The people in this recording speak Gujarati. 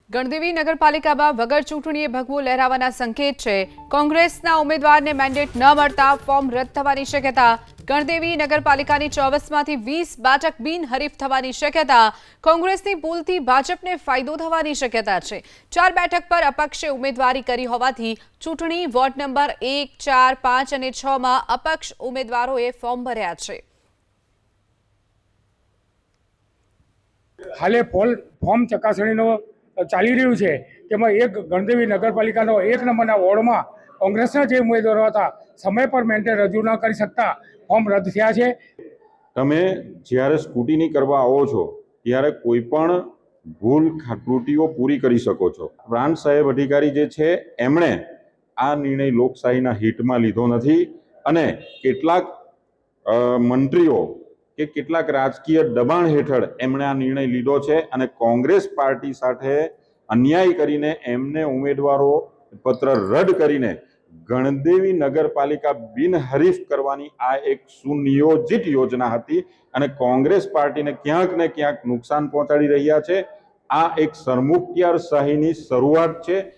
ગણદેવી નગરપાલિકામાં વગર ચૂંટણીએ ભગવો લહેરાવાના સંકેત છે। કોંગ્રેસના ઉમેદવારને મેન્ડેટ ન મળતા ફોર્મ રદ થવાની શક્યતા। ગણદેવી નગરપાલિકાની 24માંથી 20 બેઠક બિનહરીફ થવાની શક્યતા। કોંગ્રેસની ભૂલથી ભાજપને ફાયદો થવાની શક્યતા છે। 4 બેઠક પર અપક્ષે ઉમેદવારી કરી હોવાથી ચૂંટણી વોર્ડ નંબર 1, 4, 5 અને 6 માં અપક્ષ ઉમેદવારોએ ફોર્મ ભર્યા છે। હાલે ફોર્મ ચકાસણીનો ચાલી રહ્યું છે, તેમાં એક ગણદેવી નગરપાલિકાનો 1 નંબરના વોર્ડમાં કોંગ્રેસના જે ઉમેદવારો હતા સમય પર મેન્ડેટ રજૂ ન કરી શકતા ફોર્મ રદ થયા છે। તમે જ્યારે સ્કૂટીની કરવા આવો છો ત્યારે કોઈ પણ ભૂલ ત્રુટીઓ પૂરી કરી શકો છો। પ્રાંત સાહેબ અધિકારી જે છે એમણે આ નિર્ણય લોકશાહીના હિતમાં લીધો નથી અને કેટલાક મંત્રીઓ કે કેટલાક રાજકીય દબાણ હેઠળ એમણે આ નિર્ણય લીધો છે અને કોંગ્રેસ પાર્ટી સાથે અન્યાય કરીને એમને ઉમેદવારો પત્ર રદ કરીને ગણદેવી નગરપાલિકા બિનહરીફ કરવાની આ એક સુનિયોજિત યોજના હતી અને કોંગ્રેસ પાર્ટીને ક્યાંક ને ક્યાંક નુકસાન પહોંચાડી રહ્યા છે। આ એક સરમુખત્યારશાહીની શરૂઆત છે।